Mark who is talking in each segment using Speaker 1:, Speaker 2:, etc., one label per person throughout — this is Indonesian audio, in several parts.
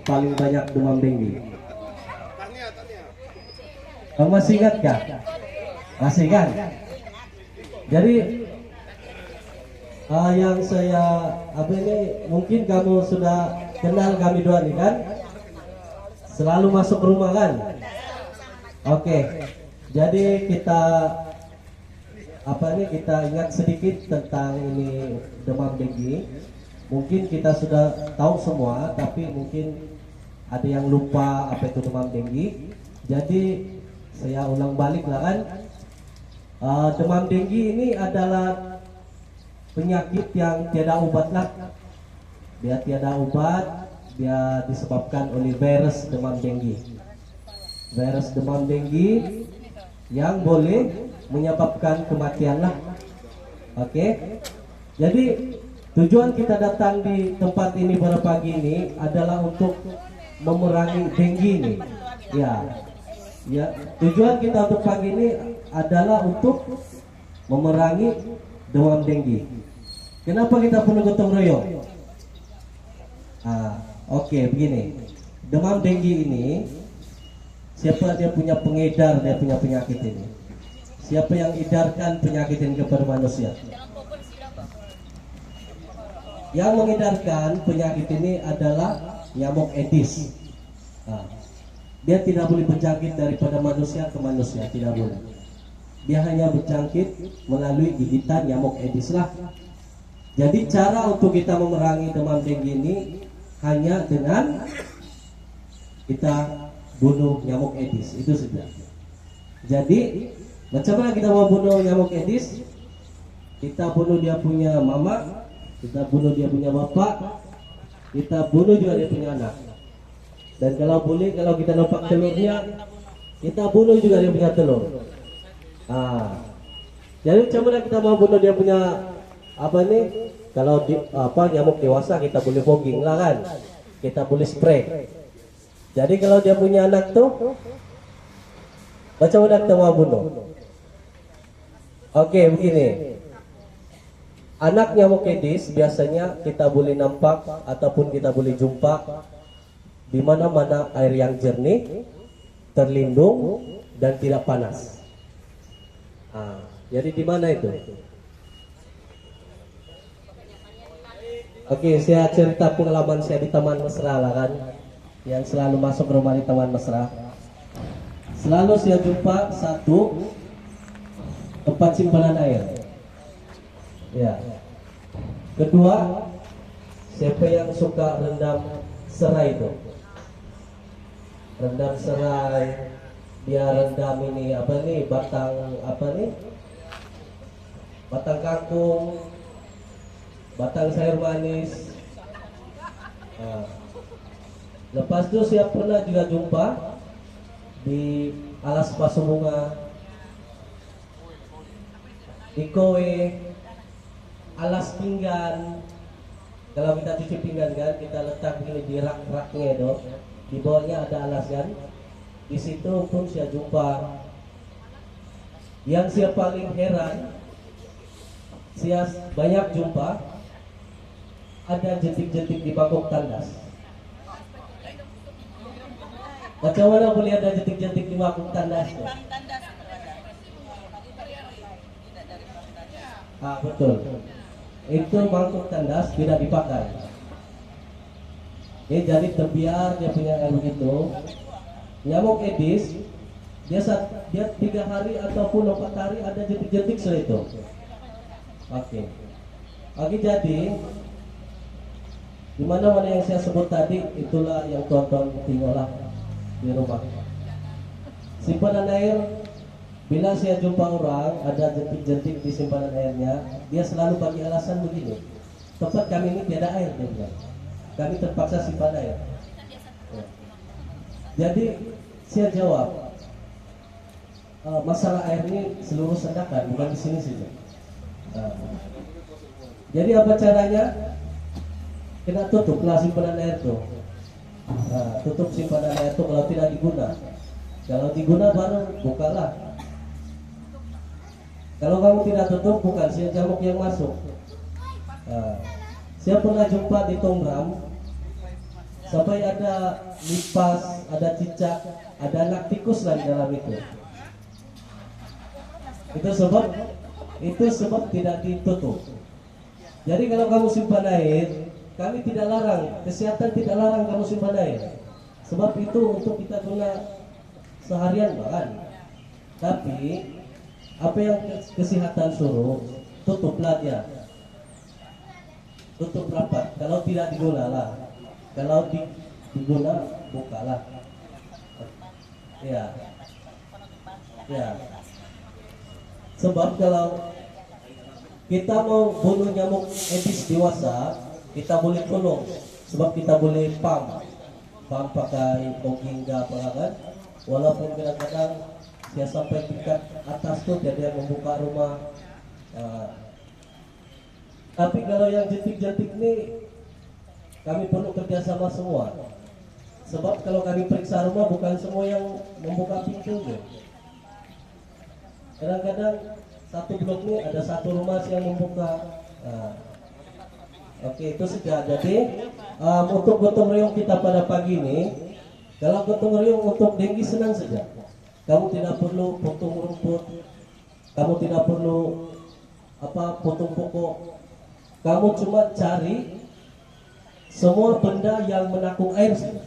Speaker 1: paling banyak demam denggi? Kamu masih ingat kah? Masih kan? Jadi yang saya ini mungkin kamu sudah kenal kami dua nih kan? Selalu masuk rumah kan? Oke. Jadi kita kita ingat sedikit tentang ini demam denggi. Mungkin kita sudah tahu semua, tapi mungkin ada yang lupa apa itu demam denggi. Jadi saya ulang balik lah kan. Demam denggi ini adalah penyakit yang tiada obat lah. Dia tiada obat, dia disebabkan oleh virus demam denggi. Virus demam denggi yang boleh menyebabkan kematian lah. Oke. Jadi tujuan kita datang di tempat ini pada pagi ini adalah untuk memerangi denggi ini. Ya, tujuan kita untuk pagi ini adalah untuk memerangi demam denggi. Kenapa kita perlu gotong royong? Oke, begini. Demam denggi ini, siapa dia punya pengedar, dia punya penyakit ini? Siapa yang edarkan penyakit ini kepada manusia? Yang mengedarkan penyakit ini adalah nyamuk Aedes. Dia tidak boleh berjangkit daripada manusia ke manusia, tidak boleh. Dia hanya berjangkit melalui gigitan nyamuk Aedes lah. Jadi cara untuk kita memerangi demam denggi ini hanya dengan kita bunuh nyamuk Aedes, itu saja. Jadi macam mana kita mau bunuh nyamuk Aedes? Kita bunuh dia punya mama, kita bunuh dia punya bapak, kita bunuh juga dia punya anak. Dan kalau boleh, kalau kita nampak telurnya, kita bunuh juga dia punya telur. Jadi macam mana kita mau bunuh dia punya kalau nyamuk dewasa kita boleh fogging lah kan, kita boleh spray. Jadi kalau dia punya anak tuh, macam mana kita mau bunuh? Oke, begini. Anak nyamuk Aedes biasanya kita boleh nampak ataupun kita boleh jumpa di mana-mana air yang jernih, terlindung dan tidak panas. Jadi di mana itu? Oke, saya cerita pengalaman saya di Taman Mesra lah kan, yang selalu masuk rumah di Taman Mesra. Selalu saya jumpa satu tempat simpanan air. Ya. Kedua, siapa yang suka rendam serai itu? Rendam serai, dia rendam ini batang kangkung, batang sayur manis. Lepas itu saya pernah juga jumpa di alas pasu bunga, di kowe, alas pinggan. Kalau kita cuci pinggan kan, kita letak ini di rak-raknya itu, di bawahnya ada alas kan. Di situ pun saya jumpa. Yang saya paling heran, saya banyak jumpa ada jentik-jentik di bangkok tandas. Macam mana boleh ada jentik-jentik di bangkok tandas? Betul. Itu bangkok tandas tidak dipakai. Jadi terbiar dia punya air begitu. Nyamuk Aedes dia 3 hari ataupun 4 hari ada jentik-jentik setelah itu. Oke, jadi di mana-mana yang saya sebut tadi, itulah yang tuan-tuan tinggallah di rumah. Simpanan air, bila saya jumpa orang ada jentik-jentik di simpanan airnya, dia selalu bagi alasan begini: tempat kami ini tiada air, dia bilang. Kami terpaksa simpan air. Jadi saya jawab, masalah air ini seluruh Sandakan, bukan di sini saja. Jadi apa caranya? Kita tutuplah simpanan air itu. Tutup simpanan air itu kalau tidak diguna. Kalau diguna baru bukalah. Kalau kamu tidak tutup, bukan si jamuk yang masuk. Saya pernah jumpa di Tonggram sampai ada lipas, ada cicak, ada anak tikus lah di dalam itu. Itu sebab tidak ditutup. Jadi kalau kamu simpan air, kami tidak larang, kesehatan tidak larang kamu simpan air. Sebab itu untuk kita guna seharian bahkan. Tapi apa yang kesehatan suruh, tutuplah dia. Tutup rapat. Kalau tidak digunalah. Kalau diguna, bukalah. Ya. Ya. Sebab kalau kita mau bunuh nyamuk Aedes dewasa, kita boleh tolong. Sebab kita boleh pump pakai Ogingga kan. Walaupun kadang-kadang dia sampai tingkat atas tuh jadi yang membuka rumah. Tapi kalau yang jentik-jentik ini kami perlu kerjasama semua. Sebab kalau kami periksa rumah bukan semua yang membuka pintu. Kadang-kadang satu blok ini ada satu rumah yang membuka. Oke, itu saja. Jadi untuk gotong royong kita pada pagi ini, kalau gotong royong untuk dengki senang saja. Kamu tidak perlu potong rumput, kamu tidak perlu potong pokok. Kamu cuma cari semua benda yang menampung air saja.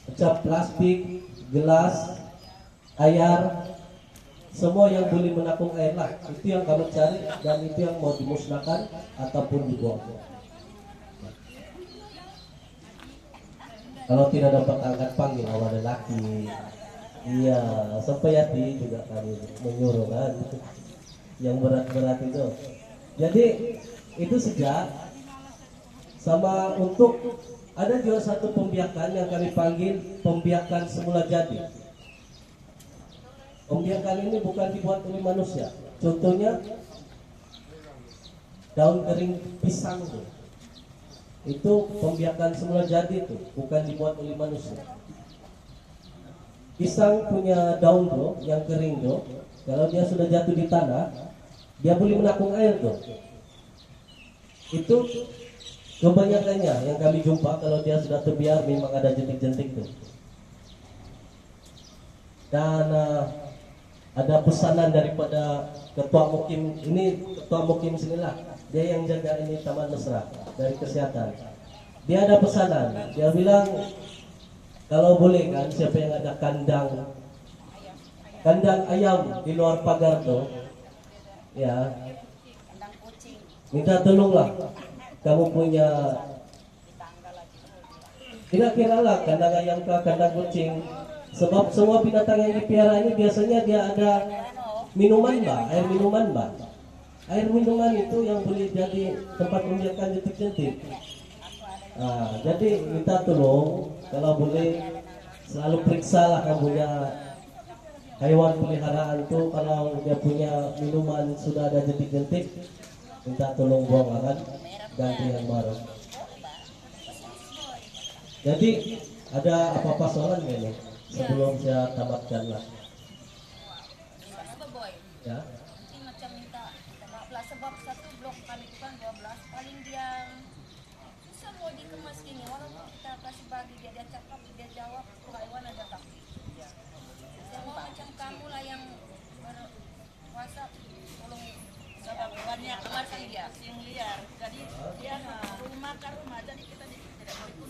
Speaker 1: Macam plastik, gelas, air, semua yang boleh menampung air lah. Itu yang kamu cari dan itu yang mau dimusnahkan ataupun dibuang. Kalau tidak dapat angkat panggil awal lelaki. Iya, sampai hati juga kami menyuruh kan. Yang berat-berat itu. Jadi itu saja. Sama untuk ada juga satu pembiakan yang kami panggil pembiakan semula jadi. Pembiakan ini bukan dibuat oleh manusia. Contohnya daun kering pisang itu pembiakan semula jadi itu bukan dibuat oleh manusia. Pisang punya daun tuh yang kering tuh, kalau dia sudah jatuh di tanah, dia boleh menampung air tuh. Itu kebanyakannya yang kami jumpa kalau dia sudah terbiar memang ada jentik-jentik tuh. Dan ada pesanan daripada ketua mukim ini, ketua mukim sinilah, dia yang jaga ini Taman Mesra dari kesehatan. Dia ada pesanan, dia bilang kalau boleh kan siapa yang ada kandang ayam di luar pagar tuh, ya minta tolonglah kamu punya kira-kira lah kandang ayam ke kandang kucing. Sebab semua binatang yang dipelihara ini biasanya dia ada minuman air minuman air minuman itu yang boleh jadi tempat membiarkan jentik-jentik. Jadi minta tolong kalau boleh selalu periksa lah kamu punya hewan peliharaan tuh, kalau dia punya minuman sudah ada jentik-jentik, minta tolong buang kan, ganti yang baru. Jadi ada apa-apa soalan nggak nih sebelum saya tamatkan lah? Ya.
Speaker 2: Macam minta sebab satu blok kami itu kan 12, paling dia susah mau dikemas gini, walaupun kita kasih bagi dia cakap, dia jawab hewan ada tapi. Semua macam kamu lah yang berwasap, tolong sebab banyak masih dia yang liar, jadi dia rumah ke rumah, jadi kita tidak boleh pun.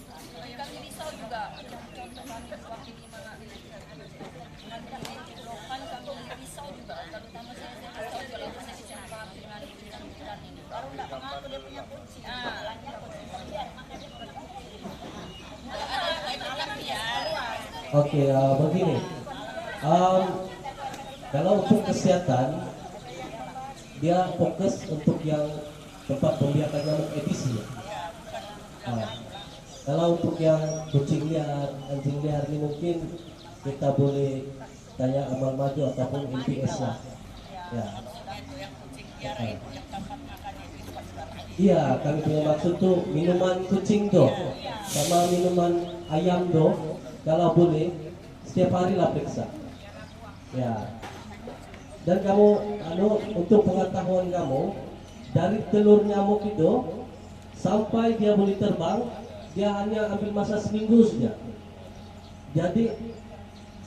Speaker 2: Kami risau juga, contoh kami waktu di mana dengan kami lokan kami risau juga, terutama saya risau juga saya dicampak dengan hujan ini. Baru tidak mengaku dia punya kucing.
Speaker 1: Oke, begini. Kalau untuk kesehatan, dia fokus untuk yang tempat pembiakan nyamuk Aedes ya. Kalau untuk yang kucing liar, anjing liar ini mungkin kita boleh tanya amal maju ataupun MPS lah. Ya. Iya, kami punya maksud tuh minuman kucing tuh sama minuman ayam tuh, kalau boleh setiap hari lah periksa. Ya. Dan kamu untuk pengetahuan kamu, dari telur nyamuk itu sampai dia boleh terbang dia hanya ambil masa seminggu saja. Jadi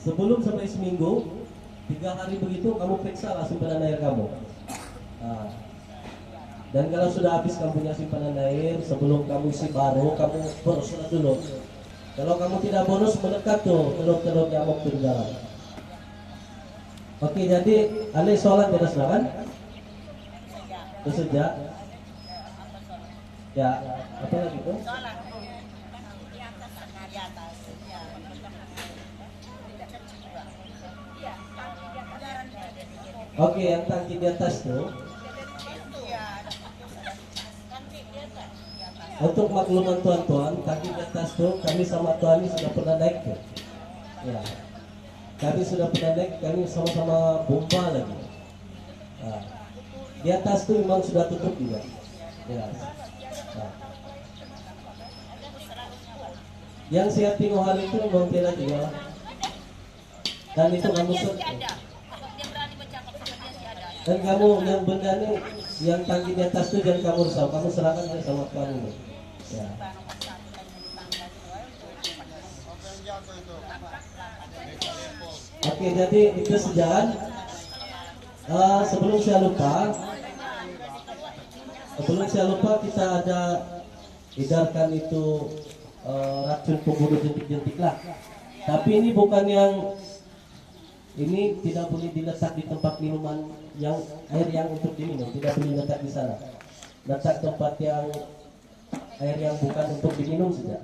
Speaker 1: sebelum sampai seminggu, 3 hari begitu kamu periksa lah simpanan air kamu. Nah, dan kalau sudah habis kamu punya simpanan air, sebelum kamu isi baru, kamu boroslah dulu. Kalau kamu tidak boros, mendekat tuh telur-telur nyamuk di dalam. Oke, jadi Ale sholat beres kan? Itu saja. Ya, apa lagi tuh? Oke, yang tangki di atas tuh. Untuk makluman tuan-tuan, tangki di atas tuh kami sama Tuan ini sudah pernah naik tuh. Ya. Kami sudah pernah naik, kami sama-sama bomba lagi. Nah, di atas tuh memang sudah tutup juga. Ya. Nah. Yang siap tengok hal itu memang tidak juga. Dan itu kamu dan kamu yang benda ini, yang tangki di atas tuh jangan kamu risau, kamu serahkan aja sama Tuan ini. Ya. Oke, jadi itu sejalan. Sebelum saya lupa, kita ada edarkan itu racun pembunuh jentik-jentik lah. Tapi ini bukan yang ini tidak boleh diletak di tempat minuman yang air yang untuk diminum, tidak boleh letak di sana. Letak tempat yang air yang bukan untuk diminum saja.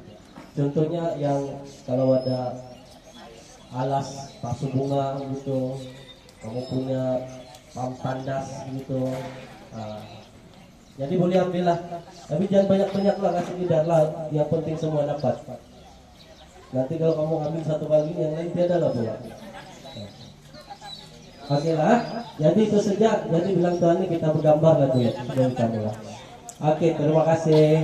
Speaker 1: Contohnya yang kalau ada alas pasu bunga gitu, kamu punya tandas gitu, jadi boleh ambil lah, tapi jangan banyak-banyak lah, kasih tidak lah, yang penting semua dapat. Nanti kalau kamu ambil satu kali yang lain tiada lah pula. Oke lah, jadi itu saja. Jadi bilang Tuhan ini kita bergambar lah tuh dari kamu lah. Oke, terima kasih.